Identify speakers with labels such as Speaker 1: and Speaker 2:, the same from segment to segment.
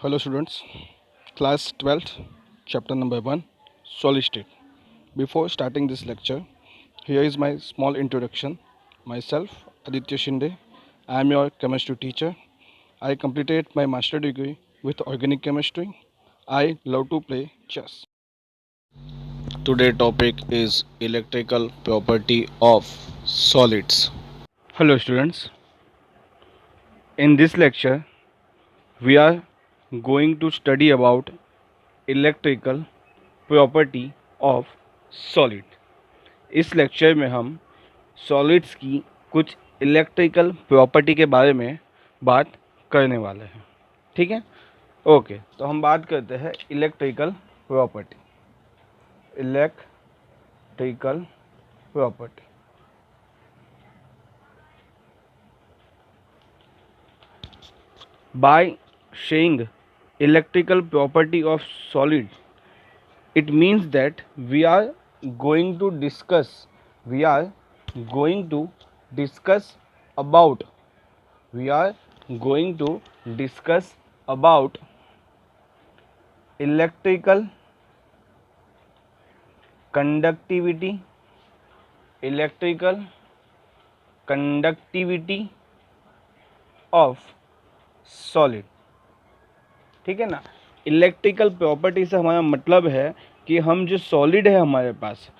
Speaker 1: Hello students, class 12th, chapter number 1, solid state. Before starting this lecture, here is my small introduction. Myself, Aditya Shinde. I am your chemistry teacher. I completed my master degree with organic chemistry. I love to play chess. Today topic is electrical property of solids. Hello students. In this lecture, we are going to study about electrical property of solid. इस lecture में हम solids की कुछ electrical property के बारे में बात करने वाले हैं। ठीक है, ओके। तो हम बात करते हैं electrical property. Electrical property by saying electrical property of solid, it means that we are going to discuss about electrical conductivity of solid। ठीक है ना। इलेक्ट्रिकल प्रॉपर्टी से हमारा मतलब है कि हम जो सॉलिड है हमारे पास,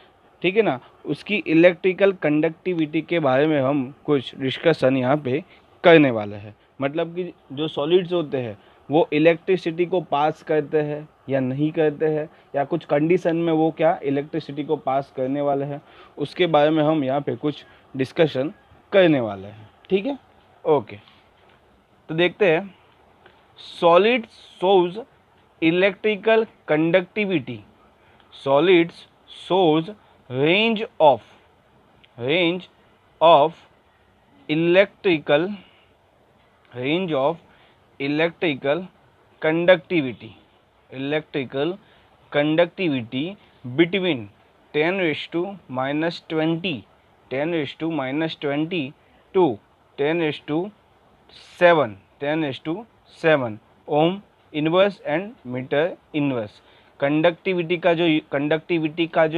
Speaker 1: ठीक है ना, उसकी इलेक्ट्रिकल कंडक्टिविटी के बारे में हम कुछ डिस्कशन यहाँ पे करने वाले हैं। मतलब कि जो सॉलिड्स होते हैं वो इलेक्ट्रिसिटी को पास करते हैं या नहीं करते हैं, या कुछ कंडीशन में वो क्या इलेक्ट्रिसिटी को पास करने वाले हैं, उसके बारे में हम यहाँ पे कुछ डिस्कशन करने वाले हैं। ठीक है, ओके। तो देखते हैं। Solids shows electrical conductivity. Solids shows range of electrical conductivity between 10 raised to minus 20 to 10 raised to 7 ohm inverse and metre inverse. Conductivity का जो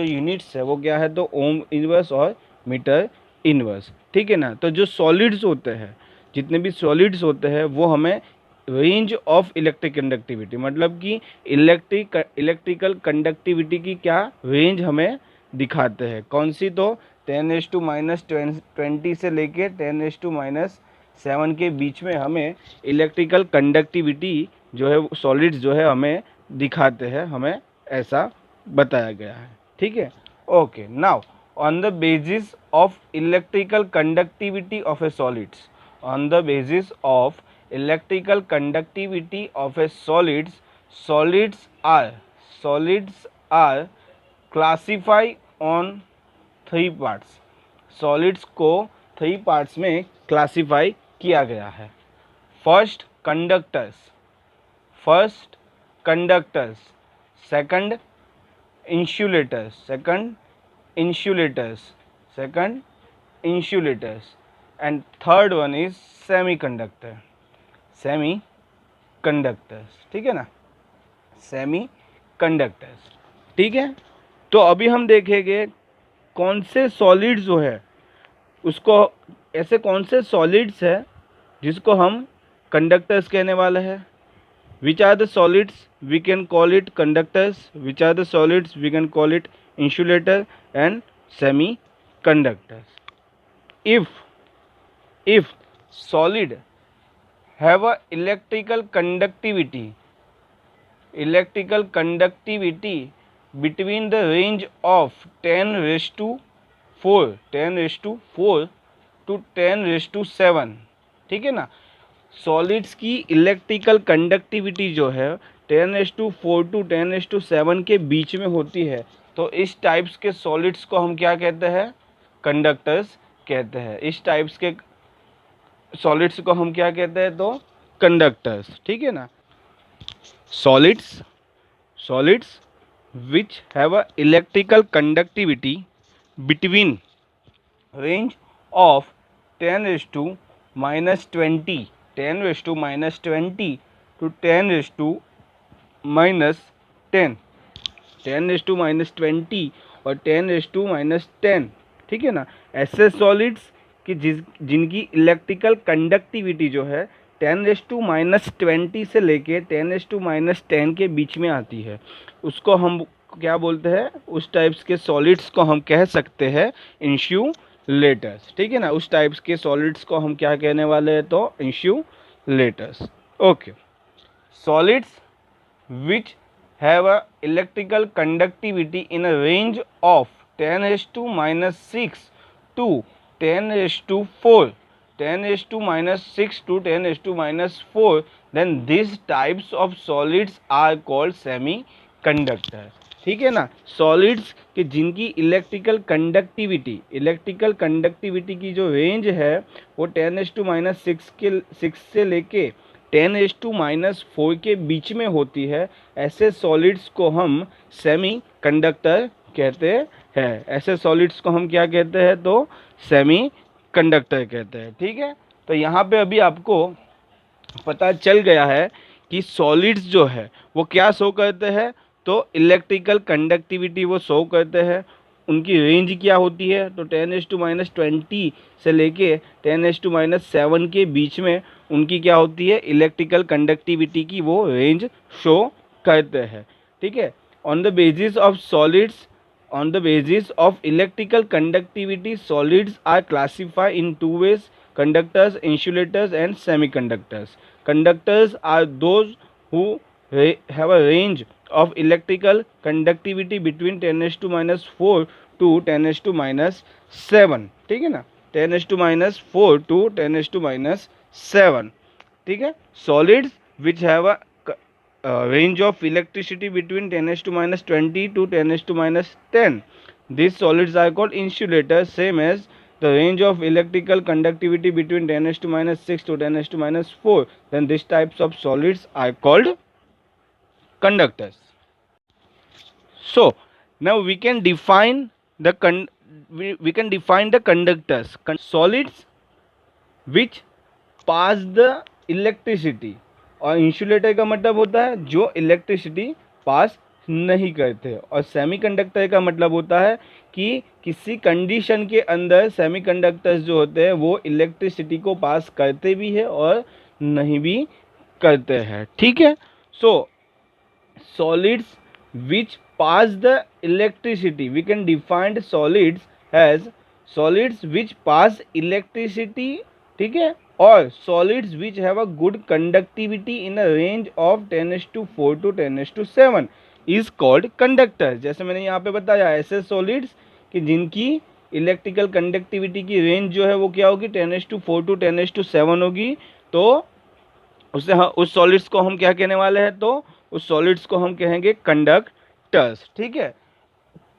Speaker 1: यूनिट्स है वो क्या है, तो ओम इनवर्स और मीटर इनवर्स। ठीक है ना। तो जो सॉलिड्स होते हैं, जितने भी सॉलिड्स होते हैं वो हमें रेंज ऑफ इलेक्ट्रिक कंडक्टिविटी, मतलब कि इलेक्ट्रिकल कंडक्टिविटी की क्या रेंज हमें दिखाते हैं। कौन सी, तो 10⁻⁻20 से लेके 10⁻⁻7 के बीच में हमें इलेक्ट्रिकल कंडक्टिविटी जो है सॉलिड्स जो है हमें दिखाते हैं, हमें ऐसा बताया गया है। ठीक है, okay. Now on the basis of electrical conductivity of a solids, on the basis of electrical conductivity of a solids are classify on 3 parts. Solids को 3 पार्ट्स में क्लासिफाई किया गया है। First conductors, second insulators and third one is semiconductors. ठीक है ना, semiconductors. ठीक है, तो अभी हम देखेंगे कौन से सॉलिड्स जो है उसको, ऐसे कौन से सॉलिड्स है जिसको हम कंडक्टर्स कहने वाले हैं। Which are the solids we can call it conductors, which are the solids we can call it insulator and semiconductors. If solid have a electrical conductivity between the range of 10 raised to 4 to 10 raised to 7। ठीक है ना। Solids की electrical conductivity जो है 10⁻4 to 10⁻7 के बीच में होती है, तो इस टाइप्स के सॉलिड्स को हम क्या कहते हैं, कंडक्टर्स कहते हैं। इस टाइप्स के सॉलिड्स को हम क्या कहते हैं, तो कंडक्टर्स। ठीक है ना। Solids which have a electrical conductivity between range of 10⁻⁻20 10⁻⁻20 to 10 raised to minus 10, 10 raised to minus 20 और 10 raised to minus 10, ठीक है ना। ऐसे सॉलिड्स कि जिनकी इलेक्ट्रिकल कंडक्टिविटी जो है 10 रेस्ट टू माइनस 20 से लेके 10 रेस्ट टू माइनस 10 के बीच में आती है, उसको हम क्या बोलते हैं, उस टाइप्स के सॉलिड्स को हम कह सकते हैं इंसुलेटर्स, ठीक है ना। उस टाइप्स के सॉलिड्स को हम क्या कहने वाले हैं, तो insulators. Okay, solids which have a electrical conductivity in a range of 10 raised to minus 6 to 10 raised to 4, 10 raised to minus 6 to 10 raised to minus 4, then these types of solids are called semiconductor, ठीक है ना। Solids के जिनकी electrical conductivity की जो range है वो 10 raised to minus 6 से लेके 10 raised to minus 4 के बीच में होती है, ऐसे सॉलिड्स को हम सेमी कंडक्टर कहते हैं। ऐसे सॉलिड्स को हम क्या कहते हैं, तो सेमी कंडक्टर कहते हैं, ठीक है। तो यहाँ पे अभी आपको पता चल गया है कि सॉलिड्स जो है वो क्या शो करते हैं, तो इलेक्ट्रिकल कंडक्टिविटी वो शो करते हैं। उनकी रेंज क्या होती है, तो 10 raised to minus 20 से लेके 10 raised to minus 7 के बीच में उनकी क्या होती है, इलेक्ट्रिकल कंडक्टिविटी की वो रेंज शो करते हैं, ठीक है। On the basis of solids, on the basis of electrical conductivity solids are classified in two ways, conductors, insulators and semiconductors. Conductors are those who have a range of electrical conductivity between 10 raised to minus 4 to 10 raised to minus 7, ठीक है ना, 10 raised to minus 4 to 10 raised to minus 7, ठीक है। Solids which have a range of electricity between 10 raised to minus 20 to 10 raised to minus 10, these solids are called insulators, same as the range of electrical conductivity between 10 raised to minus 6 to 10 raised to minus 4, then these types of solids are called conductors. So now we can define the conductors, solids which pass the electricity, और insulator का मतलब होता है जो electricity pass नहीं करते, और semiconductor का मतलब होता है कि किसी कंडीशन के अंदर सेमीकंडक्टर्स जो होते हैं वो इलेक्ट्रिसिटी को पास करते भी है और नहीं भी करते हैं, ठीक है। So solids which pass the electricity, we can defined solids as solids which pass electricity, ठीक है, और solids which have a good conductivity in a range of 10 raised to 4 to 10 raised to 7 is called conductor. जैसे मैंने यहाँ पे बताया, ऐसे solids कि जिनकी इलेक्ट्रिकल कंडक्टिविटी की रेंज जो है वो क्या होगी, 10 raised to 4 to 10 raised to 7 होगी, तो उस सॉलिड्स को हम क्या कहने वाले हैं, तो उस सॉलिड्स को हम कहेंगे कंडक्टर्स, ठीक है।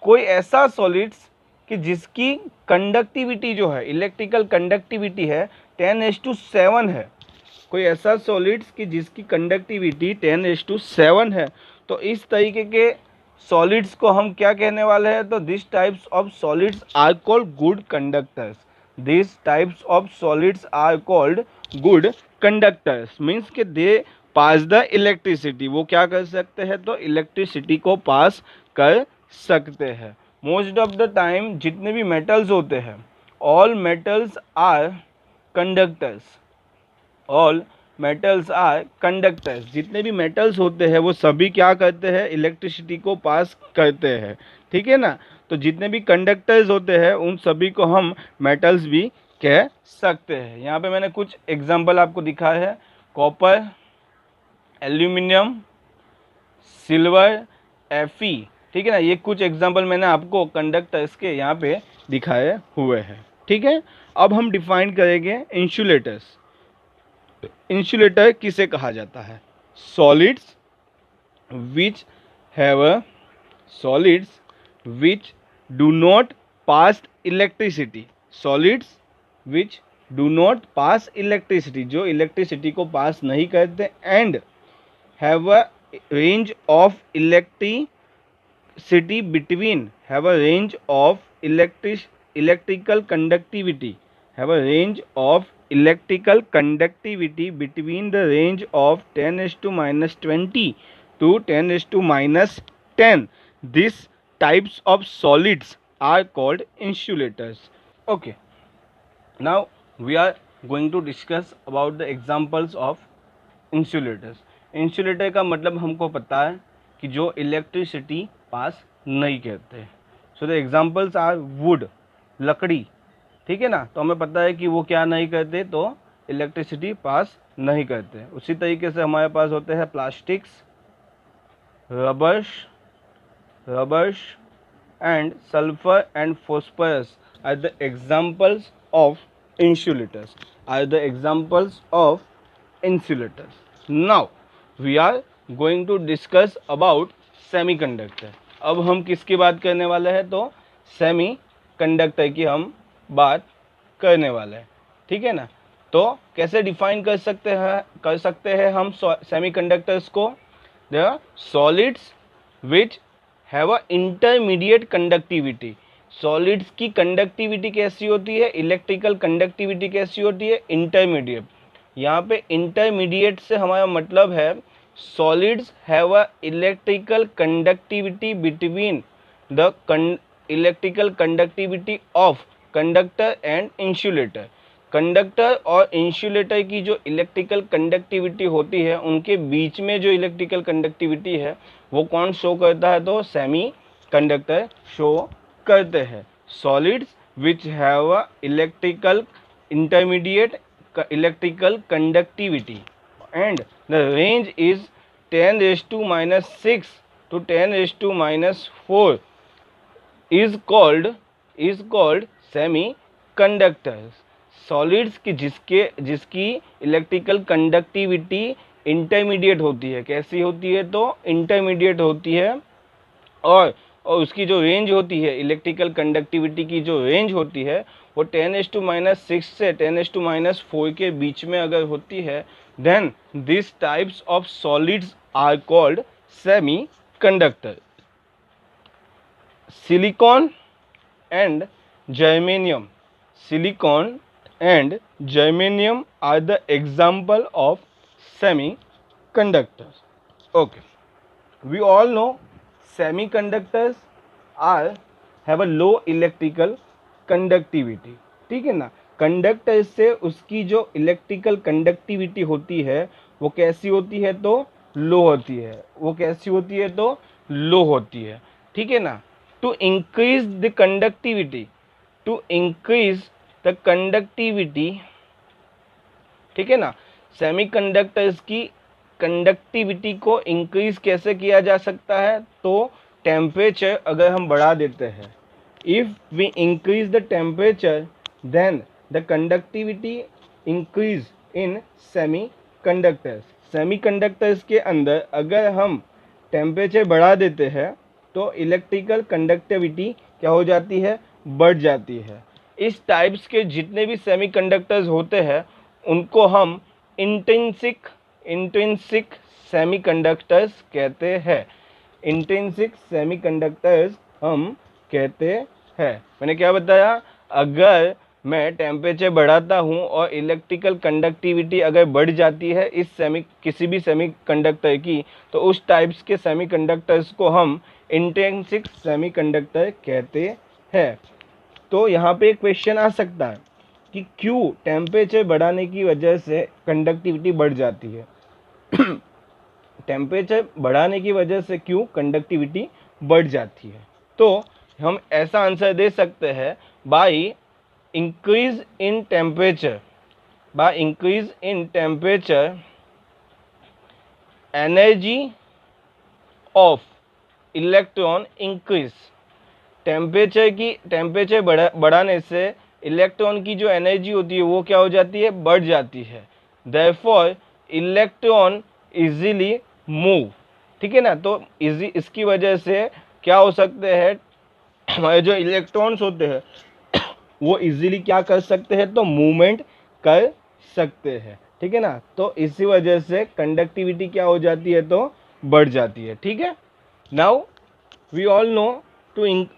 Speaker 1: कोई ऐसा सॉलिड्स कि जिसकी कंडक्टिविटी जो है, इलेक्ट्रिकल कंडक्टिविटी है 10 raised to 7 है, कोई ऐसा सॉलिड्स कि जिसकी कंडक्टिविटी 10 raised to 7 है, तो इस तरीके के सॉलिड्स को हम क्या कहने वाले हैं, तो this types of solids are called good conductors, this types of solids are called good conductors, means कि दे पास द इलेक्ट्रिसिटी, वो क्या कर सकते हैं, तो इलेक्ट्रिसिटी को पास कर सकते हैं। मोस्ट ऑफ द टाइम जितने भी मेटल्स होते हैं, all metals are conductors, all metals are conductors, जितने भी मेटल्स होते हैं वो सभी क्या करते हैं, इलेक्ट्रिसिटी को पास करते हैं, ठीक है ना। तो जितने भी कंडक्टर्स होते हैं उन सभी को हम मेटल्स भी कह सकते हैं। यहाँ पे मैंने कुछ एग्जांपल आपको दिखाया है, कॉपर, एल्यूमिनियम, सिल्वर, Fe, ठीक है ना, ये कुछ एग्जांपल मैंने आपको कंडक्टर्स के यहाँ पे दिखाए हुए हैं, ठीक है। अब हम डिफाइन करेंगे इंसुलेटर्स। इंसुलेटर किसे कहा जाता है, solids which have a solids which do not pass electricity, solids which do not pass electricity, जो इलेक्ट्रिसिटी को पास नहीं करते, and have a range of electricity between, have a range of electrical conductivity, have a range of
Speaker 2: electrical conductivity between the range of 10⁻⁻20 to 10⁻⁻10. These types of solids are called insulators. Okay, now we are going to discuss about the examples of insulators. Insulator का मतलब हमको पता है कि जो electricity pass नहीं करते. So the examples are wood, लकड़ी. ठीक है ना, तो हमें पता है कि वो क्या नहीं करते, तो इलेक्ट्रिसिटी पास नहीं करते. उसी तरीके से हमारे पास होते हैं plastics, rubbers and sulphur and phosphorus are the examples of insulators, are the examples of insulators. Now we are going to discuss about semiconductor. अब हम किसकी बात करने वाले हैं, तो सेमी कंडक्टर की हम बात करने वाले हैं. ठीक है ना, तो कैसे डिफाइन कर सकते हैं हम सेमी कंडक्टर्स को. They are solids which have a intermediate conductivity. Solids की कंडक्टिविटी कैसी होती है, इलेक्ट्रिकल कंडक्टिविटी कैसी होती है, इंटरमीडिएट. यहाँ पे इंटरमीडिएट से हमारा मतलब है solids have a electrical conductivity between the electrical conductivity of conductor and insulator. Conductor और इंसुलेटर की जो इलेक्ट्रिकल कंडक्टिविटी होती है, उनके बीच में जो इलेक्ट्रिकल कंडक्टिविटी है वो कौन शो करता है, तो सेमी कंडक्टर शो करते हैं. Solids which have a electrical intermediate electrical conductivity and the range is 10⁻⁻6 to 10⁻⁻4 is called semiconductors. Solids की जिसकी इलेक्ट्रिकल कंडक्टिविटी इंटरमीडिएट होती है. कैसी होती है, तो इंटरमीडिएट होती है. और उसकी जो रेंज होती है, इलेक्ट्रिकल कंडक्टिविटी की जो रेंज होती है वो 10⁻⁻6 से 10⁻⁴ के बीच में अगर होती है, then this types of solids are called semiconductor. Silicon and germanium. Silicon and germanium are the example of semiconductors. Okay, we all know semiconductors have a low electrical conductivity. ठीक है ना, conductor से उसकी जो electrical conductivity होती है वो कैसी होती है, तो लो होती है. वो कैसी होती है, तो लो होती है. ठीक है ना, टू इंक्रीज द कंडक्टिविटी, ठीक है ना, सेमीकंडक्टर्स की कंडक्टिविटी को इंक्रीज कैसे किया जा सकता है, तो टेम्परेचर अगर हम बढ़ा देते हैं, if we increase the temperature then the conductivity increase in semiconductors. Semiconductors के अंदर अगर हम टेम्परेचर बढ़ा देते हैं तो इलेक्ट्रिकल कंडक्टिविटी क्या हो जाती है, बढ़ जाती है. इस टाइप्स के जितने भी सेमीकंडक्टर्स होते हैं उनको हम इंट्रिंसिक सेमीकंडक्टर्स कहते हैं. इंट्रिंसिक सेमीकंडक्टर्स हम कहते हैं. मैंने क्या बताया, अगर मैं टेम्परेचर बढ़ाता हूँ और इलेक्ट्रिकल कंडक्टिविटी अगर बढ़ जाती है इस किसी भी सेमीकंडक्टर की, तो उस टाइप्स के सेमीकंडक्टर्स को हम इंट्रिंसिक सेमीकंडक्टर कहते हैं. तो यहाँ पे एक क्वेश्चन आ सकता है कि क्यों टेम्परेचर बढ़ाने की वजह से कंडक्टिविटी बढ़ जाती है. टेम्परेचर बढ़ाने की वजह से क्यों कंडक्टिविटी बढ़ जाती है, तो हम ऐसा आंसर दे सकते हैं by increase in temperature energy of electron increase. Temperature बढ़ाने से इलेक्ट्रॉन की जो एनर्जी होती है वो क्या हो जाती है, बढ़ जाती है. Therefore electron easily move. ठीक है ना, तो इसकी वजह से क्या हो सकते हैं, हमारे जो इलेक्ट्रॉन्स होते हैं वो इजीली क्या कर सकते हैं, तो मूवमेंट कर सकते हैं. ठीक है ना, तो इसी वजह से कंडक्टिविटी क्या हो जाती है, तो बढ़ जाती है. ठीक है, now we all know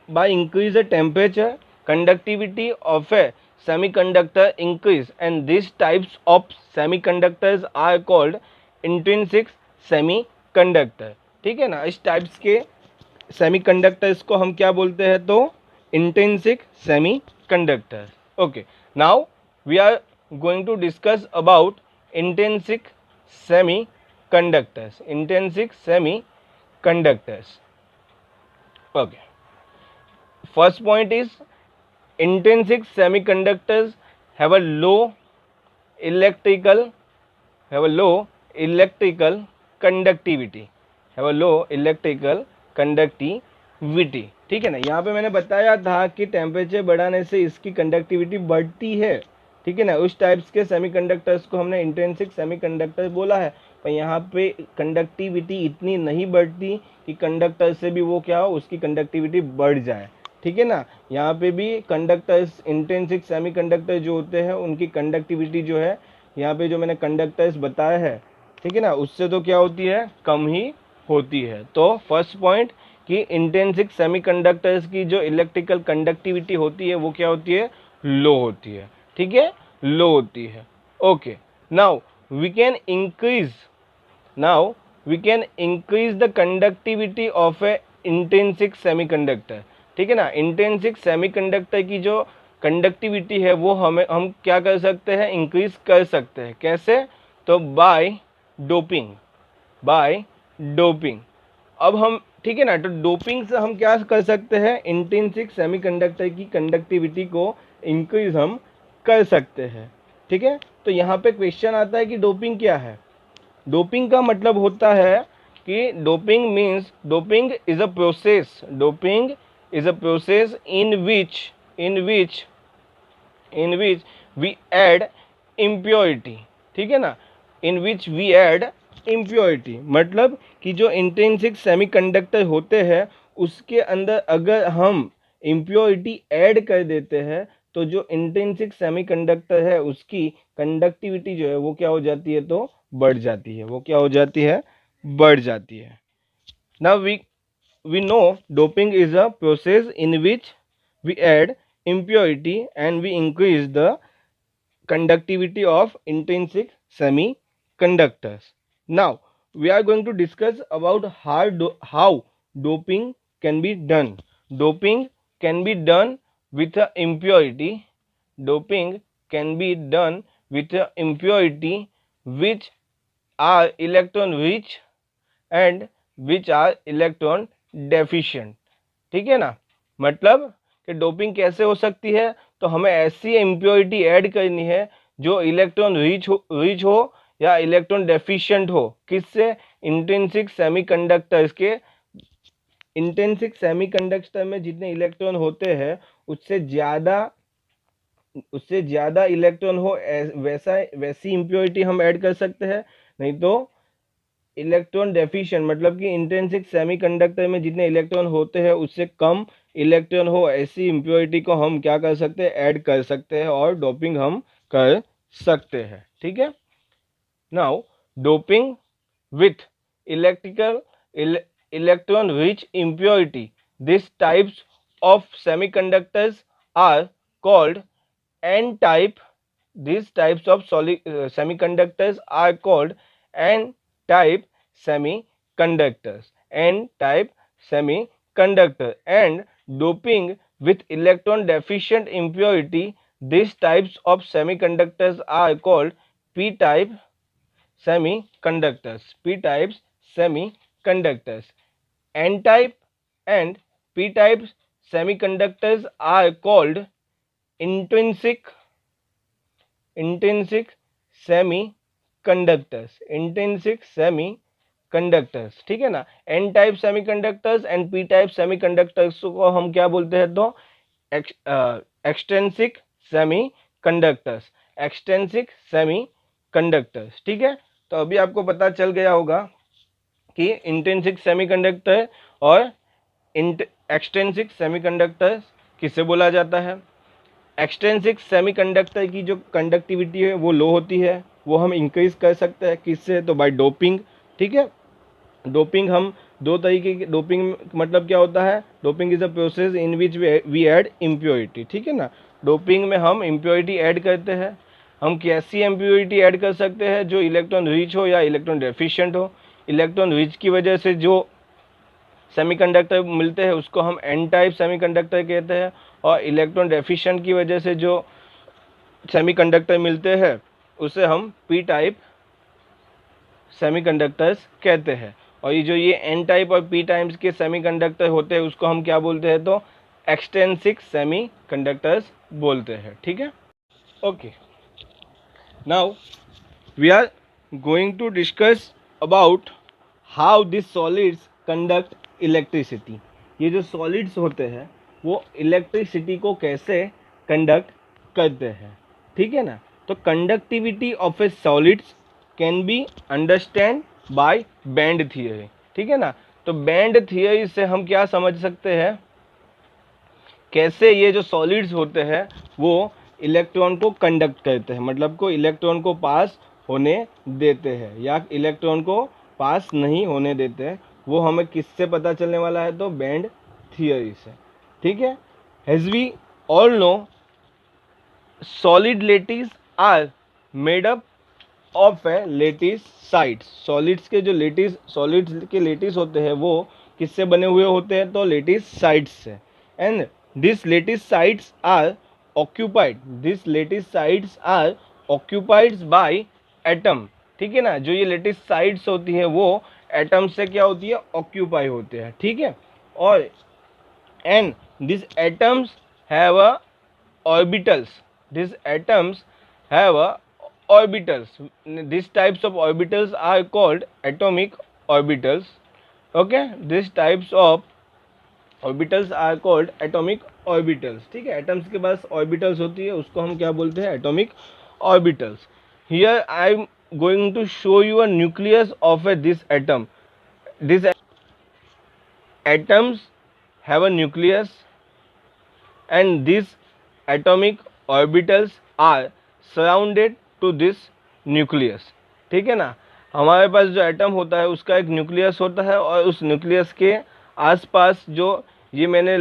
Speaker 2: by increase the temperature conductivity of a semiconductor increase, and these types of semiconductors are called intrinsic semiconductor. ठीक है ना, इस टाइप्स के सेमीकंडक्टर्स को हम क्या बोलते हैं, तो intrinsic semiconductor. Okay, now we are going to discuss about intrinsic semiconductors. Intrinsic semiconductors. Okay, first point is intrinsic semiconductors have a low electrical conductivity. ठीक है ना. यहाँ पे मैंने बताया था कि टेम्परेचर बढ़ाने से इसकी कंडक्टिविटी बढ़ती है. ठीक है ना, उस टाइप्स के सेमीकंडक्टर्स को हमने इंट्रिंसिक सेमीकंडक्टर बोला है. पर यहाँ पे कंडक्टिविटी इतनी नहीं बढ़ती कि कंडक्टर से भी वो क्या हो, उसकी कंडक्टिविटी बढ़ जाए. ठीक है ना, यहाँ पे भी कंडक्टर्स, इंट्रिंसिक सेमीकंडक्टर जो होते हैं उनकी कंडक्टिविटी जो है, यहाँ पे जो मैंने कंडक्टर्स बताया है, ठीक है ना, उससे तो क्या होती है, कम ही होती है. तो फर्स्ट पॉइंट कि इंट्रिंसिक सेमीकंडक्टर्स की जो इलेक्ट्रिकल कंडक्टिविटी होती है वो क्या होती है, लो होती है. ठीक है, लो होती है. Okay, now we can increase the conductivity of a intrinsic semiconductor. ठीक है ना, इंट्रिंसिक सेमीकंडक्टर की जो कंडक्टिविटी है वो हम क्या कर सकते हैं, इंक्रीज कर सकते हैं. कैसे, तो बाय डोपिंग. अब हम, ठीक है ना, तो डोपिंग से हम क्या कर सकते हैं, इंट्रिंसिक सेमीकंडक्टर की कंडक्टिविटी को इंक्रीज हम कर सकते हैं. ठीक है, तो यहाँ पे क्वेश्चन आता है कि डोपिंग क्या है. डोपिंग का मतलब होता है कि doping means, doping is a process in which we add impurity. ठीक है ना, in which we add impurity मतलब कि जो इंट्रिंसिक सेमीकंडक्टर होते हैं उसके अंदर अगर हम इम्प्योरिटी ऐड कर देते हैं तो जो इंट्रिंसिक सेमीकंडक्टर है उसकी कंडक्टिविटी जो है वो क्या हो जाती है, तो बढ़ जाती है. वो क्या हो जाती है, बढ़ जाती है. Now we know doping is a process in which we add impurity and we increase the conductivity of intrinsic semiconductors. Now we are going to discuss about how doping can be done. Doping can be done with a impurity. Doping can be done with a impurity which are electron rich and which are electron deficient. ठीक है ना, मतलब कि doping कैसे हो सकती है, तो हमें ऐसी इम्प्योरिटी ऐड करनी है जो इलेक्ट्रॉन रिच हो या इलेक्ट्रॉन डेफिशिएंट हो. किससे, इंट्रिंसिक सेमीकंडक्टर्स के. इंट्रिंसिक सेमीकंडक्टर में जितने इलेक्ट्रॉन होते हैं उससे ज़्यादा इलेक्ट्रॉन हो, वैसी इम्प्योरिटी हम ऐड कर सकते हैं. नहीं तो इलेक्ट्रॉन डेफिशिएंट मतलब कि इंट्रिंसिक सेमीकंडक्टर में जितने इलेक्ट्रॉन होते हैं उससे कम इलेक्ट्रॉन हो, ऐसी इम्प्योरिटी को हम क्या कर सकते हैं, ऐड कर सकते हैं और डोपिंग हम कर सकते हैं. ठीक है, now doping with electron rich impurity, this types of semiconductors are called N type. These types of semiconductors are called n-type semiconductors. N-type semiconductor. And doping with electron deficient impurity, these types of semiconductors are called p-type semiconductors. P-type semiconductors. N-type and p-type semiconductors are called intrinsic semiconductors. ठीक है ना, N type semiconductors and P type semiconductors को हम क्या बोलते हैं, तो extrinsic semiconductors. ठीक है, तो अभी आपको पता चल गया होगा कि इंट्रिंसिक सेमीकंडक्टर और एक्सटेंसिक सेमीकंडक्टर्स किसे बोला जाता है. एक्सटेंसिक सेमीकंडक्टर की जो कंडक्टिविटी है वो लो होती है, वो हम इंक्रीज कर सकते हैं. किससे, तो बाय डोपिंग. ठीक है, डोपिंग हम दो तरीके की, डोपिंग मतलब क्या होता है, doping is a process in which we add impurity. ठीक है ना, डोपिंग में हम इम्प्योरिटी ऐड करते हैं। हम कैसी इम्प्योरिटी ऐड कर सकते हैं? जो इलेक्ट्रॉन रिच हो या इलेक्ट्रॉन डेफिशिएंट हो। इलेक्ट्रॉन रिच की वजह से जो सेमीकंडक्टर मिलते हैं उसको हम एन टाइप सेमीकंडक्टर कहते हैं, और इलेक्ट्रॉन डेफिशिएंट की वजह से जो सेमीकंडक्टर मिलते हैं उसे हम पी टाइप सेमीकंडक्टर्स कहते हैं। और ये जो ये एन टाइप और पी टाइप्स के सेमीकंडक्टर होते हैं उसको हम क्या बोलते हैं? तो एक्सटेंसिक सेमीकंडक्टर्स बोलते हैं। ठीक है, okay. Now we are going to discuss about how this solids conduct electricity. ये जो सॉलिड्स होते हैं वो इलेक्ट्रिसिटी को कैसे कंडक्ट करते हैं, ठीक है ना। तो conductivity of a solids can be understand by band theory, ठीक है ना। तो बैंड थियरी से हम क्या समझ सकते हैं? कैसे ये जो सॉलिड्स होते हैं वो इलेक्ट्रॉन को कंडक्ट करते हैं, मतलब को इलेक्ट्रॉन को पास होने देते हैं या इलेक्ट्रॉन को पास नहीं होने देते हैं, वो हमें किससे पता चलने वाला है? तो बैंड थियरी से, ठीक है। As we all know, solid lattice are made up of a lattice sites. Solids के जो लेटिस, सॉलिड्स के लेटिस होते हैं वो किससे बने हुए होते हैं? तो लेटिस साइड्स से। And this lattice sites are occupied, this lattice sites are occupied by atom, ठीक है ना। जो ये लेटिस साइड्स होती है वो एटम से क्या होती है? ऑक्यूपाई होते हैं, ठीक है। और and this atoms have a orbitals, these atoms have a orbitals, these types of orbitals are called atomic orbitals, okay, these types of orbitals are called atomic orbitals, ठीक है। atoms के पास orbitals होती है उसको हम क्या बोलते हैं? atomic orbitals। here I am going to show you a nucleus of this atom। these atoms have a nucleus and these atomic orbitals are surrounded to this nucleus, ठीक है ना। हमारे पास जो एटम होता है उसका एक न्यूक्लियस होता है और उस न्यूक्लियस के आसपास जो ये मैंने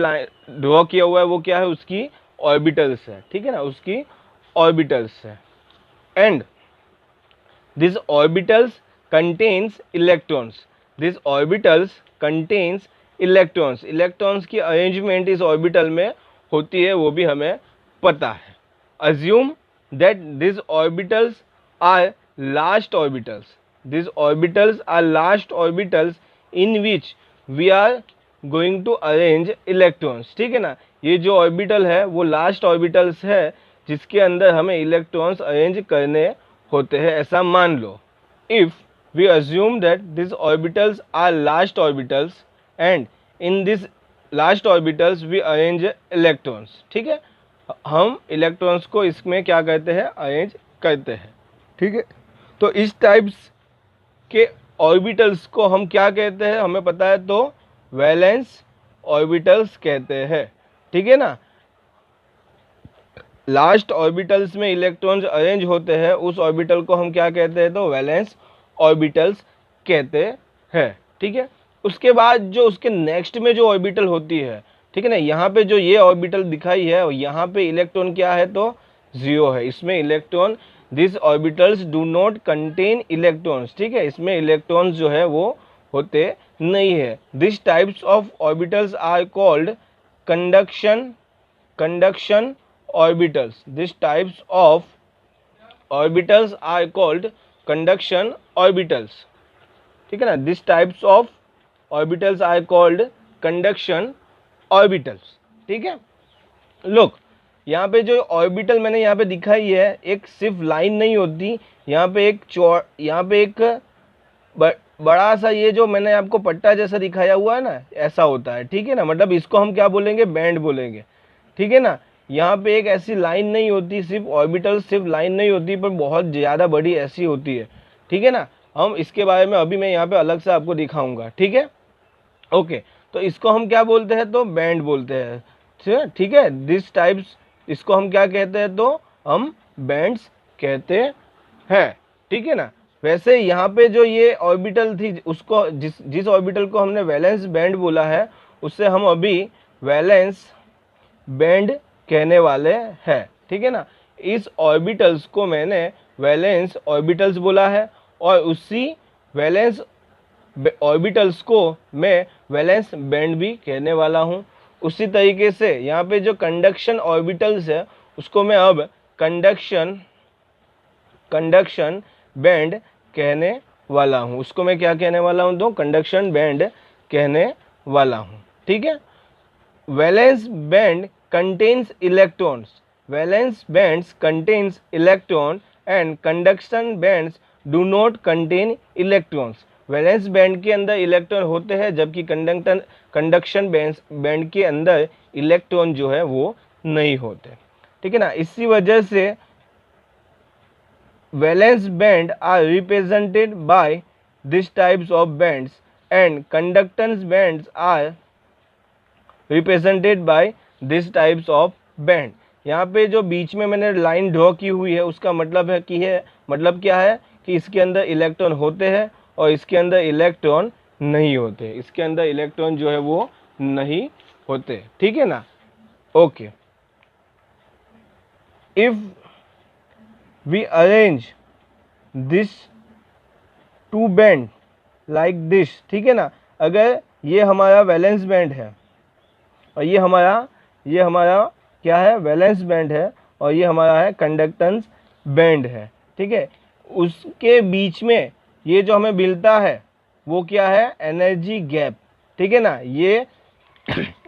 Speaker 2: ड्रॉ किया हुआ है वो क्या है? उसकी ऑर्बिटल्स है, ठीक है ना, उसकी ऑर्बिटल्स है। And this orbitals contains electrons, this orbitals contains electrons. Electrons की अरेंजमेंट इस ऑर्बिटल में होती है वो भी हमें पता है। assume that these orbitals are last orbitals, these orbitals are last orbitals in which we are going to arrange electrons, ठीक है ना। ये जो ऑर्बिटल है वो लास्ट ऑर्बिटल्स है जिसके अंदर हमें इलेक्ट्रॉन्स अरेंज करने होते हैं, ऐसा मान लो। If we assume that these orbitals are last orbitals and in this last orbitals we arrange electrons, ठीक है। हम इलेक्ट्रॉन्स को इसमें क्या कहते हैं? अरेंज करते हैं, ठीक है। तो इस टाइप्स के ऑर्बिटल्स को हम क्या कहते हैं? हमें पता है, तो वैलेंस ऑर्बिटल्स कहते हैं, ठीक है ना। लास्ट ऑर्बिटल्स में इलेक्ट्रॉन्स अरेंज होते हैं उस ऑर्बिटल को हम क्या कहते हैं? तो वैलेंस ऑर्बिटल्स कहते हैं, ठीक है। उसके बाद जो उसके नेक्स्ट में जो ऑर्बिटल होती है, ठीक है ना, यहाँ पे जो ये ऑर्बिटल दिखाई है यहाँ पे इलेक्ट्रॉन क्या है? तो 0 है, इसमें electron, this orbitals do not contain electrons, ठीक है, इसमें इलेक्ट्रॉन्स जो है वो होते नहीं है। This types of orbitals are called conduction orbitals, this types of orbitals are called conduction orbitals, ठीक है ना। This types of orbitals are called conduction orbitals, ठीक है। लुक, यहाँ पे जो ऑर्बिटल मैंने यहाँ पे दिखाई है एक सिर्फ लाइन नहीं होती, यहाँ पे एक बड़ा सा ये जो मैंने आपको पट्टा जैसा दिखाया हुआ है ना, ऐसा होता है, ठीक है ना। मतलब इसको हम क्या बोलेंगे? बैंड बोलेंगे, ठीक है ना। यहाँ पे एक ऐसी लाइन नहीं होती, सिर्फ ऑर्बिटल सिर्फ लाइन नहीं होती पर बहुत ज़्यादा बड़ी ऐसी होती है, ठीक है ना। हम इसके बारे में अभी मैं यहाँ पे अलग से आपको दिखाऊंगा, ठीक है, ओके। तो इसको हम क्या बोलते हैं? तो बैंड बोलते हैं, ठीक है। दिस टाइप्स, इसको हम क्या कहते हैं? तो हम बैंड्स कहते हैं, ठीक है ना। वैसे यहाँ पे जो ये ऑर्बिटल थी उसको जिस ऑर्बिटल को हमने वैलेंस बैंड बोला है उससे हम अभी वैलेंस बैंड कहने वाले हैं, ठीक है ना। इस ऑर्बिटल्स को मैंने वैलेंस ऑर्बिटल्स बोला है और उसी वैलेंस ऑर्बिटल्स को मैं वैलेंस बैंड भी कहने वाला हूँ। उसी तरीके से यहाँ पे जो कंडक्शन ऑर्बिटल्स है उसको मैं अब कंडक्शन बैंड कहने वाला हूँ। उसको मैं क्या कहने वाला हूँ? तो कंडक्शन बैंड कहने वाला हूँ, ठीक है। Valence band contains electrons. Valence bands contains electron and conduction bands do not contain electrons. Valence band के अंदर इलेक्ट्रॉन होते हैं जबकि कंडक्शन बैंड के अंदर इलेक्ट्रॉन जो है वो नहीं होते, ठीक है ना। इसी वजह से valence band are represented by this types of bands and conductance bands are represented by this types of band. यहाँ पे जो बीच में मैंने लाइन ड्रॉ की हुई है उसका मतलब है कि मतलब क्या है कि इसके अंदर इलेक्ट्रॉन होते हैं और इसके अंदर इलेक्ट्रॉन नहीं होते, इसके अंदर इलेक्ट्रॉन जो है वो नहीं होते, ठीक है ना। Okay, if we arrange this two band like this, ठीक है ना। अगर ये हमारा वैलेंस बैंड है और ये हमारा क्या है? वैलेंस बैंड है और ये हमारा है कंडक्टेंस बैंड है, ठीक है। उसके बीच में ये जो हमें मिलता है वो क्या है? एनर्जी गैप, ठीक है ना। ये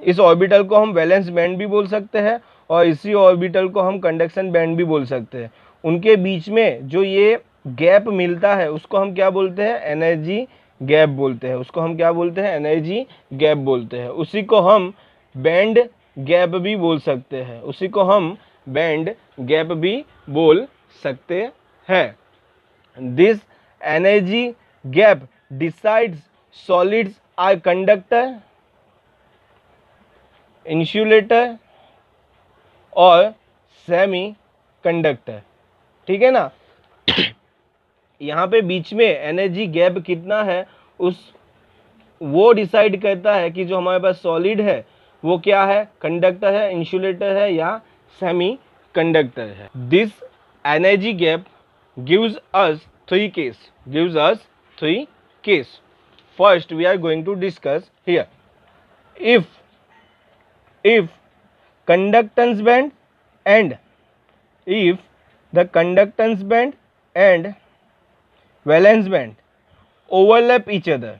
Speaker 2: इस ऑर्बिटल को हम वैलेंस बैंड भी बोल सकते हैं और इसी ऑर्बिटल को हम कंडक्शन बैंड भी बोल सकते हैं। उनके बीच में जो ये गैप मिलता है उसको हम क्या बोलते हैं? एनर्जी गैप बोलते हैं। उसको हम क्या बोलते हैं? एनर्जी गैप बोलते हैं। उसी को हम बैंड गैप भी बोल सकते हैं, उसी को हम बैंड गैप भी बोल सकते हैं। This energy gap decides solids are conductor, insulator और सेमी कंडक्टर, ठीक है ना। यहाँ पे बीच में एनर्जी गैप कितना है वो डिसाइड करता है कि जो हमारे पास सॉलिड है वो क्या है? कंडक्टर है, इंसुलेटर है या सेमी कंडक्टर है। This energy gap gives us three case. First we are going to discuss here, if conductance band and if the conductance band and valence band overlap each other,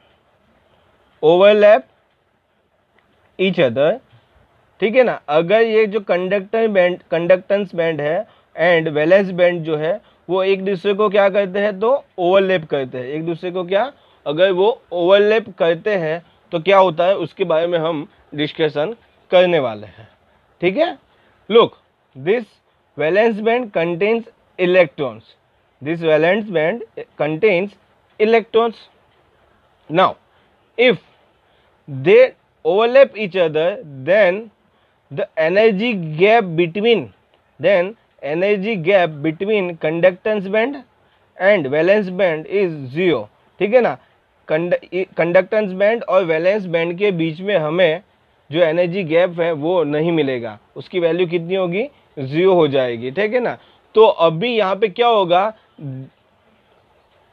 Speaker 2: ठीक है ना। अगर ये जो conductance band है and valence band जो है वो एक दूसरे को क्या करते हैं? तो ओवरलैप करते हैं एक दूसरे को। क्या? अगर वो ओवरलैप करते हैं तो क्या होता है उसके बारे में हम डिस्कशन करने वाले हैं, ठीक है। Look, this valence band contains electrons, this valence band contains electrons. Now if they overlap each other, then the energy gap between conductance band and valence band is zero, ठीक है ना। कंडक्टेंस बैंड और valence band के बीच में हमें जो energy gap है वो नहीं मिलेगा, उसकी वैल्यू कितनी होगी? 0 हो जाएगी, ठीक है ना। तो अभी यहाँ पे क्या होगा?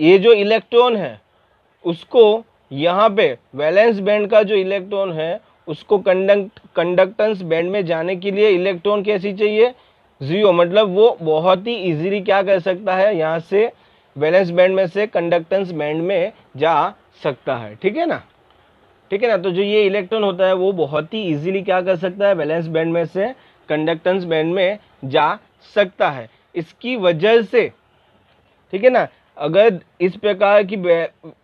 Speaker 2: ये जो इलेक्ट्रॉन है उसको यहाँ पे वैलेंस बैंड का जो इलेक्ट्रॉन है उसको कंडक्टेंस बैंड में जाने के लिए इलेक्ट्रॉन कैसी चाहिए? 0, मतलब वो बहुत ही इजीली क्या कर सकता है? यहाँ से वैलेंस बैंड में से कंडक्टेंस बैंड में जा सकता है, ठीक है ना, ठीक है ना। तो जो ये इलेक्ट्रॉन होता है वो बहुत ही इजीली क्या कर सकता है? वैलेंस बैंड में से कंडक्टेंस बैंड में जा सकता है। इसकी वजह से, ठीक है ना, अगर इस प्रकार की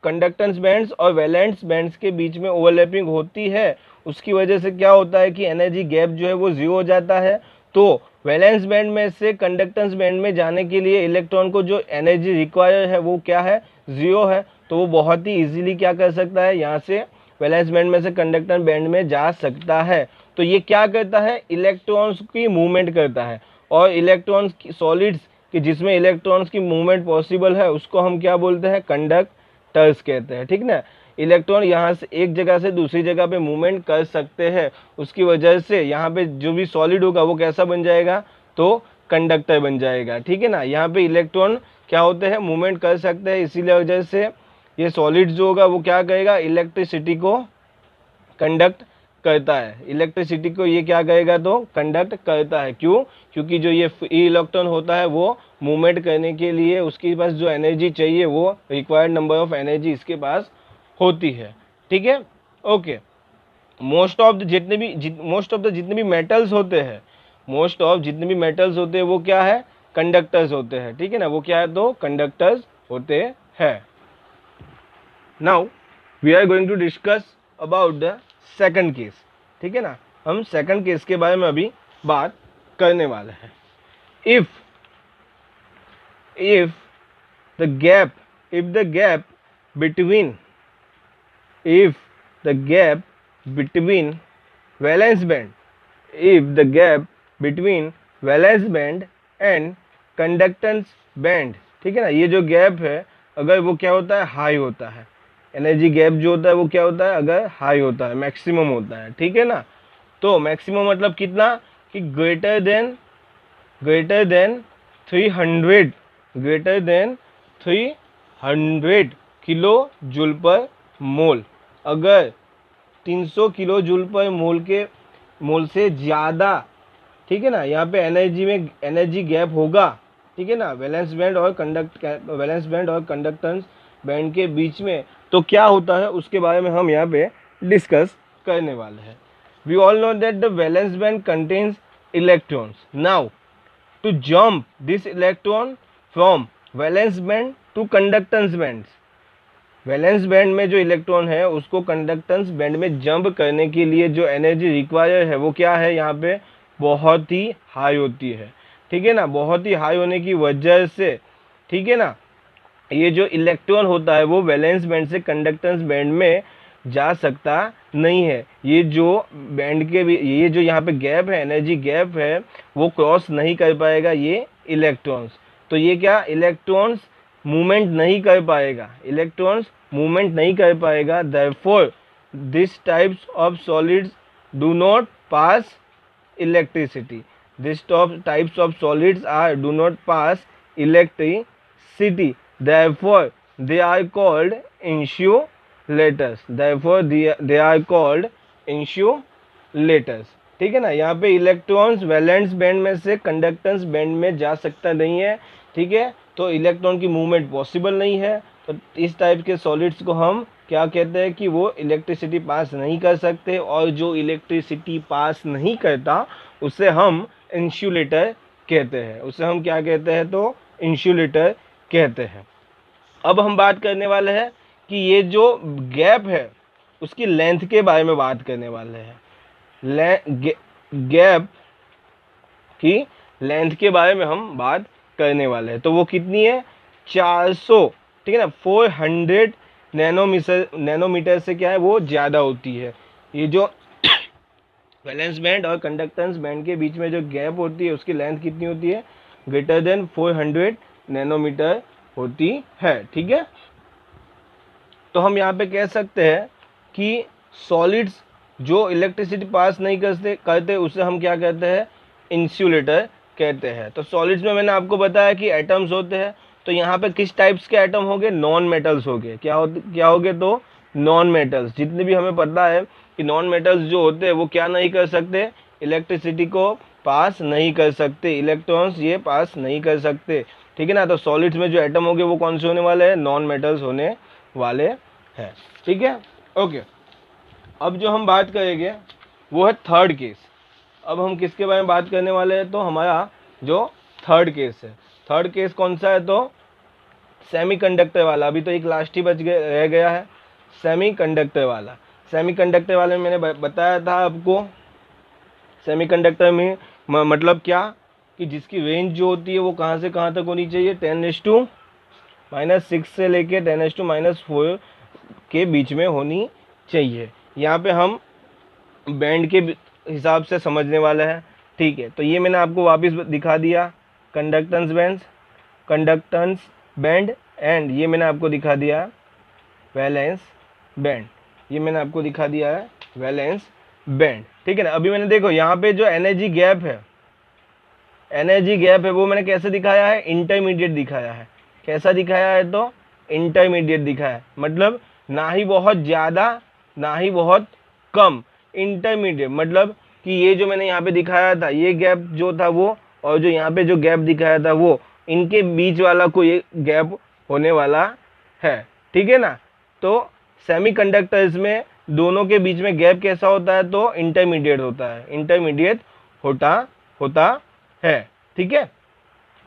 Speaker 2: कंडक्टेंस बैंड्स और वैलेंस बैंड्स के बीच में ओवरलैपिंग होती है उसकी वजह से क्या होता है कि एनर्जी गैप जो है वो 0 हो जाता है। तो वैलेंस बैंड में से कंडक्टेंस बैंड में जाने के लिए इलेक्ट्रॉन को जो एनर्जी रिक्वायर है वो क्या है? 0 है। तो वो बहुत ही इजीली क्या कर सकता है? यहाँ से वैलेंस बैंड में से कंडक्टेंस बैंड में जा सकता है। तो ये क्या करता है? इलेक्ट्रॉन्स की मूवमेंट करता है। और इलेक्ट्रॉन्स की सॉलिड्स कि जिसमें इलेक्ट्रॉन्स की मूवमेंट पॉसिबल है उसको हम क्या बोलते हैं? कंडक्टर्स कहते हैं, ठीक ना। इलेक्ट्रॉन यहाँ से एक जगह से दूसरी जगह पे मूवमेंट कर सकते हैं। उसकी वजह से यहाँ पे जो भी सॉलिड होगा वो कैसा बन जाएगा, तो कंडक्टर बन जाएगा। ठीक है ना, यहाँ पे इलेक्ट्रॉन क्या होते हैं, मूवमेंट कर सकते हैं, इसीलिए वजह से ये सॉलिड जो होगा वो क्या करेगा, इलेक्ट्रिसिटी को कंडक्ट करता है। इलेक्ट्रिसिटी को ये क्या करेगा, तो कंडक्ट करता है। क्यों, क्योंकि जो ये फ्री इलेक्ट्रॉन होता है वो मूवमेंट करने के लिए उसके पास जो एनर्जी चाहिए वो रिक्वायर्ड नंबर ऑफ एनर्जी इसके पास होती है। ठीक है, ओके। मोस्ट ऑफ द जितने भी मेटल्स होते हैं, वो क्या है, कंडक्टर्स होते हैं। ठीक है ना, वो क्या है, तो कंडक्टर्स होते हैं। Now we are going to discuss about the second case. ठीक है ना, हम सेकंड केस के बारे में अभी बात करने वाले हैं। if the gap between valence band and conductance band, ठीक है ना, ये जो गैप है अगर वो क्या होता है, हाई होता है, एनर्जी गैप जो होता है वो क्या होता है, अगर हाई होता है, मैक्सिमम होता है। ठीक है ना, तो मैक्सिमम मतलब कितना, कि ग्रेटर देन 300 किलो जूल पर मोल। अगर 300 किलो जूल पर मोल से ज़्यादा, ठीक है ना, यहाँ पे एनर्जी गैप होगा। ठीक है ना, वैलेंस बैंड और कंडक्टेंस बैंड के बीच में, तो क्या होता है उसके बारे में हम यहाँ पे डिस्कस करने वाले हैं। We all know that the valence band contains electrons. Now to jump this electron from valence band to conductance bands, valence band में जो इलेक्ट्रॉन है उसको कंडक्टेंस बैंड में जंप करने के लिए जो एनर्जी रिक्वायर है वो क्या है, यहाँ पे बहुत ही हाई होती है। ठीक है ना, बहुत ही हाई होने की वजह से, ठीक है ना, ये जो इलेक्ट्रॉन होता है वो वैलेंस बैंड से कंडक्टेंस बैंड में जा सकता नहीं है। ये जो बैंड के भी ये जो यहाँ पे गैप है, एनर्जी गैप है, वो क्रॉस नहीं कर पाएगा ये इलेक्ट्रॉन्स। तो ये क्या, इलेक्ट्रॉन्स मूवमेंट नहीं कर पाएगा। Therefore this types of solids do not pass electricity. Therefore, they are called insulators. ठीक है ना, यहाँ पे इलेक्ट्रॉन्स वैलेंस बैंड में से कंडक्टेंस बैंड में जा सकता नहीं है। ठीक है, तो इलेक्ट्रॉन की मूवमेंट पॉसिबल नहीं है। तो इस टाइप के सॉलिड्स को हम क्या कहते हैं, कि वो इलेक्ट्रिसिटी पास नहीं कर सकते, और जो इलेक्ट्रिसिटी पास नहीं करता उसे हम इंसुलेटर कहते हैं। उसे हम क्या कहते हैं, तो इंसुलेटर कहते हैं। अब हम बात करने वाले हैं कि ये जो गैप है उसकी लेंथ के बारे में बात करने वाले हैं। गैप की लेंथ के बारे में हम बात करने वाले हैं। तो वो कितनी है, 400, ठीक है ना, 400 नैनोमीटर से क्या है, वो ज़्यादा होती है। ये जो वैलेंस बैंड और कंडक्टेंस बैंड के बीच में जो गैप होती है उसकी लेंथ कितनी होती है, ग्रेटर देन 400 नैनोमीटर होती है। ठीक है, तो हम यहाँ पे कह सकते हैं कि सॉलिड्स जो इलेक्ट्रिसिटी पास नहीं करते उसे हम क्या कहते हैं, इंसुलेटर कहते हैं। तो सॉलिड्स में मैंने आपको बताया कि एटम्स होते हैं। तो यहाँ पे किस टाइप्स के एटम होंगे, नॉन मेटल्स होंगे। क्या होगे, तो नॉन मेटल्स। जितने भी हमें पता है कि नॉन मेटल्स जो होते हैं वो क्या नहीं कर सकते, इलेक्ट्रिसिटी को पास नहीं कर सकते, इलेक्ट्रॉन्स ये पास नहीं कर सकते। ठीक है ना, तो सॉलिड्स में जो एटम होंगे वो कौन से होने वाले हैं, नॉन मेटल्स होने वाले हैं। ठीक है, ओके। अब जो हम बात करेंगे वो है थर्ड केस। अब हम किसके बारे में बात करने वाले हैं, तो हमारा जो थर्ड केस है, थर्ड केस कौन सा है, तो सेमीकंडक्टर वाला। अभी तो एक लास्ट ही रह गया है, सेमीकंडक्टर वाला। सेमीकंडक्टर वाले में मैंने बताया था आपको, सेमीकंडक्टर में मतलब क्या, कि जिसकी रेंज जो होती है वो कहाँ से कहाँ तक होनी चाहिए, 10⁻⁻6 से लेके 10⁻⁻4 के बीच में होनी चाहिए। यहाँ पे हम बैंड के हिसाब से समझने वाले हैं। ठीक है, तो ये मैंने आपको वापस दिखा दिया, कंडक्टेंस बैंड, एंड ये मैंने आपको दिखा दिया वैलेंस बैंड, ये मैंने आपको दिखा दिया है वैलेंस बैंड, ठीक है ना। अभी मैंने देखो यहाँ पे जो एनर्जी गैप है वो मैंने कैसे दिखाया है, इंटरमीडिएट दिखाया है। कैसा दिखाया है, तो इंटरमीडिएट दिखाया है, मतलब ना ही बहुत ज़्यादा ना ही बहुत कम, इंटरमीडिएट। मतलब कि ये जो मैंने यहाँ पे दिखाया था ये गैप जो था वो, और जो यहाँ पे जो गैप दिखाया था वो, इनके बीच वाला कोई एक गैप होने वाला है, ठीक है ना। तो सेमीकंडक्टर्स में दोनों के बीच में गैप कैसा होता है, तो इंटरमीडिएट होता है, इंटरमीडिएट होता है, ठीक है।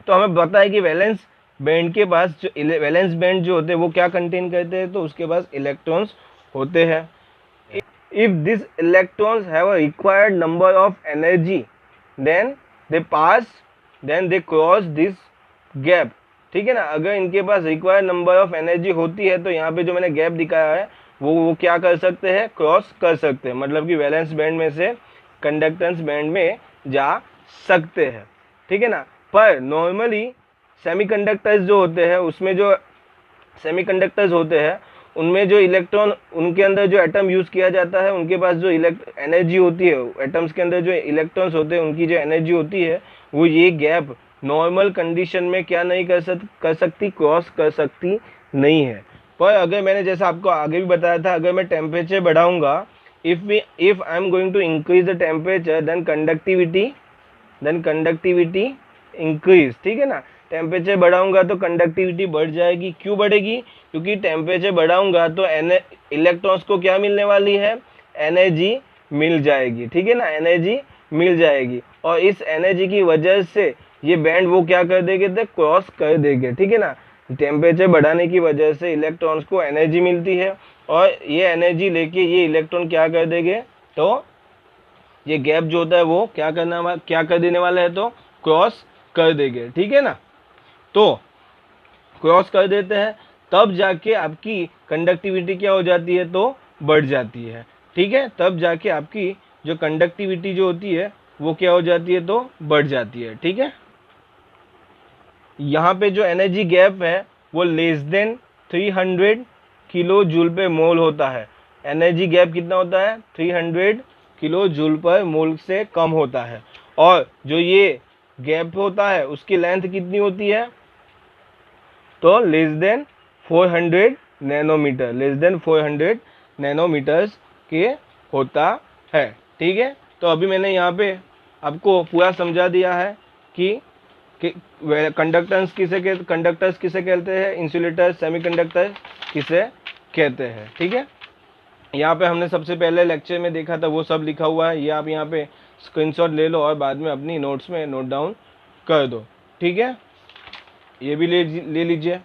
Speaker 2: तो हमें पता है कि वैलेंस बैंड के पास जो वैलेंस बैंड जो होते हैं वो क्या कंटेन करते हैं, तो उसके पास इलेक्ट्रॉन्स होते हैं। if these electrons have a required number of energy then they cross this gap, ठीक है ना। अगर इनके पास रिक्वायर्ड नंबर ऑफ एनर्जी होती है तो यहाँ पे जो मैंने गैप दिखाया है वो क्या कर सकते हैं, क्रॉस कर सकते हैं, मतलब कि वैलेंस बैंड में से कंडक्टेंस बैंड में जा सकते हैं, ठीक है ना। पर नॉर्मली सेमीकंडक्टर्स जो होते हैं उसमें जो सेमीकंडक्टर्स होते हैं उनमें जो इलेक्ट्रॉन, उनके अंदर जो एटम यूज़ किया जाता है उनके पास जो एनर्जी होती है, एटम्स के अंदर जो इलेक्ट्रॉन्स होते हैं उनकी जो एनर्जी होती है वो ये गैप नॉर्मल कंडीशन में क्या नहीं कर सकती, क्रॉस कर सकती नहीं है। पर अगर मैंने जैसा आपको आगे भी बताया था, अगर मैं टेम्परेचर बढ़ाऊंगा, if I am going to increase the temperature then conductivity increase, ठीक है ना। टेम्परेचर बढ़ाऊंगा तो कंडक्टिविटी बढ़ जाएगी। क्यों बढ़ेगी, क्योंकि टेम्परेचर बढ़ाऊंगा तो इलेक्ट्रॉन्स को क्या मिलने वाली है, एनर्जी मिल जाएगी, ठीक है ना, एनर्जी मिल जाएगी। और इस एनर्जी की वजह से ये बैंड वो क्या कर देंगे, तो क्रॉस कर देंगे, ठीक है ना। टेम्परेचर बढ़ाने की वजह से इलेक्ट्रॉन्स को एनर्जी मिलती है और ये एनर्जी लेके ये इलेक्ट्रॉन क्या कर देंगे, तो ये गैप जो होता है वो क्या कर देने वाला है, तो क्रॉस कर देंगे, ठीक है ना। तो क्रॉस कर देते हैं तब जाके आपकी कंडक्टिविटी क्या हो जाती है, तो बढ़ जाती है, ठीक है। तब जाके आपकी जो कंडक्टिविटी जो होती है वो क्या हो जाती है, तो बढ़ जाती है, ठीक है। यहाँ पे जो एनर्जी गैप है वो लेस देन 300 किलो जूल पे मोल होता है। एनर्जी गैप कितना होता है, 300 किलो जूल पर मोल से कम होता है। और जो ये गैप होता है उसकी लेंथ कितनी होती है, तो less than 400 nanometre, less than 400 nanometres के होता है, ठीक है। तो अभी मैंने यहाँ पे आपको पूरा समझा दिया है कि कंडक्टर्स किसे कहते हैं, इंसुलेटर, सेमीकंडक्टर किसे कहते हैं, ठीक है। यहाँ पे हमने सबसे पहले लेक्चर में देखा था वो सब लिखा हुआ है, ये आप यहाँ पे स्क्रीनशॉट ले लो और बाद में अपनी नोट्स में नोट डाउन कर दो, ठीक है। ये भी ले लीजिए,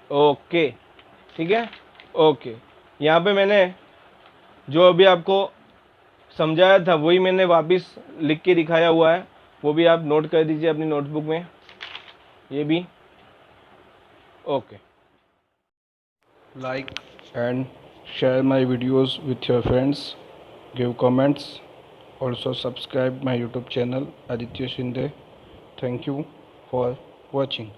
Speaker 2: ओके, ठीक है, ओके। यहाँ पे मैंने जो अभी आपको समझाया था वही मैंने वापस लिख के दिखाया हुआ है, वो भी आप नोट कर दीजिए अपनी नोटबुक में, ये भी, okay.
Speaker 1: Like and share my videos with your friends. Give comments. Also subscribe my YouTube channel Aditya Shinde. Thank you for watching.